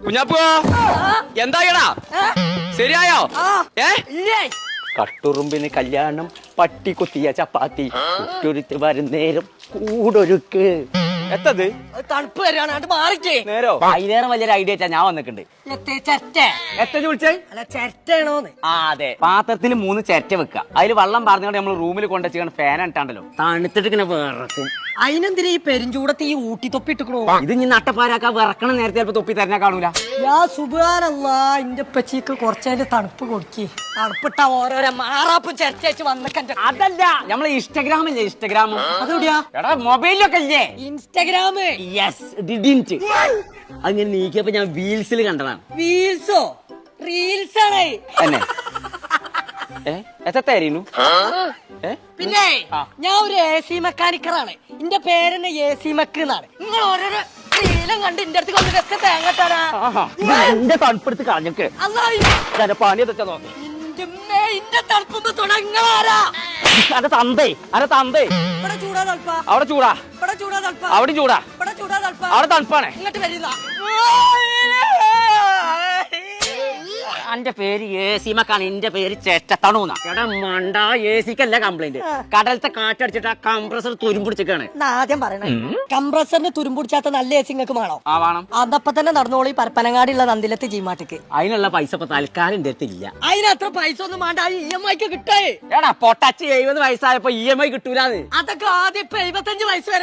കുഞ്ഞാപ്പോ എന്തായടാ ശരിയായോ? കട്ടുറുമ്പിന് കല്യാണം, പട്ടി കുത്തിയ ചപ്പാത്തി, കുട്ടൊരുത്ത് വരുന്നേരം കൂടൊരുക്ക്. എത്തത് തണുപ്പ് വരാണ് അത് മാറിക്കേ. നേരോ അതിലേറെ വലിയൊരു ഐഡിയ വെച്ചാ ഞാൻ വന്നിട്ടുണ്ട്. എത്ര വിളിച്ചേ? അല്ല ചിരട്ടയാണോന്ന്. ആ അതെ, പാത്രത്തിൽ 3 ചിരട്ട വെക്കുക, അതിൽ വെള്ളം പറഞ്ഞുകൊണ്ട് നമ്മൾ റൂമിൽ കൊണ്ടുവച്ചാൽ ഫാൻ ഇട്ടാണ്ടല്ലോ, തണുത്തിട്ട് ഇങ്ങനെ വിറക്കും. അതിനെന്തിനാ ഈ പെരിഞ്ചൂടത്ത് ഈ ഊട്ടി തൊപ്പി ഇട്ടിക്കണോ? ഇത് ഇനി നട്ടപ്പാരാക്കാ വിറക്കണം, നേരത്തെ ചിലപ്പോ തൊപ്പി തരഞ്ഞാ കാണൂല. സുബാനല്ലാ, ഇന്റെ പച്ചിക്ക് കുറച്ചതിന്റെ തണുപ്പ് കൊടുക്കി. തണുപ്പിട്ട ഓരോരോ മാറാപ്പും ചിരട്ട വന്നിട്ട്. അതല്ല, നമ്മളെ ഇൻസ്റ്റഗ്രാമില്ലേ, ഇൻസ്റ്റഗ്രാം അതെവിടെയാ? എടാ മൊബൈലിലൊക്കെ ഇല്ലേ ഇൻസ്റ്റഗ്രാമ്? Yes, didn't. അങ്ങനെ നീക്കിയപ്പോ ഞാൻ വീൽസിൽ കണ്ടതാണ്. വീൽസോ? റീൽസ് ആണ് എന്നെ എത്തായിരുന്നു. പിന്നെ ഞാൻ ഒരു AC മെക്കാനിക്കറാണ്. എന്റെ പേരെന്നെ AC മെക്ക് എന്നാണ്. നിങ്ങൾ ഓരോരോ ശീലം കണ്ട് എന്റെ അടുത്ത് കൊണ്ടിട്ട് തേങ്ങട്ടാരാ എന്റെ തണുപ്പെടുത്ത് കളഞ്ഞൊക്കെ പണി തെറ്റോ. ഇന്റെ തണുപ്പുമ്പോ തുടങ്ങാരാ? അന്റെ തന്തേ, അന്റെ തന്തേ. ഇവിടെ ചൂടാ തണുപ്പാ? അവിടെ ചൂടാ. ഇവിടെ ചൂടാ തണുപ്പാ? അവിടെ ചൂടാ. ഇവിടെ ചൂടാ തണുപ്പാ? അവിടെ തണുപ്പാണ്. ഇങ്ങോട്ട് വരുന്ന എന്റെ പേര് AC മക്കാണ്, എന്റെ പേര് ചേട്ടത്തണൂന്നാ. എടാ മണ്ട, AC-ക്കല്ല കംപ്ലൈന്റ്, കടലത്തെ കാറ്റടിച്ചിട്ട് ആ കംപ്രസർ തുരുമ്പിടിച്ചിട്ടാണ്. ആദ്യം പറയണേ, കംപ്രസറിന് തുരുമ്പിടിച്ചാത്ത നല്ല AC നിങ്ങൾക്ക് വേണോ? ആ വേണം. അതപ്പോ തന്നെ നടന്നോളൂ ഈ പരപ്പനങ്ങാടിയുള്ള നന്ദിലത്ത് ജീമാട്ടിക്ക്. അതിനുള്ള പൈസ ഇപ്പൊ തൽക്കാലം എന്റെ അടുത്തില്ല. അതിനത്ര പൈസ ഒന്നും വേണ്ട, EMI ക്ക് കിട്ടേ. എടാ പൊട്ടാച്ച് 70 വയസ്സായപ്പോ EMI കിട്ടൂലാന്ന്. അതൊക്കെ ആദ്യം ഇപ്പൊ 75 വയസ്സ് വരെ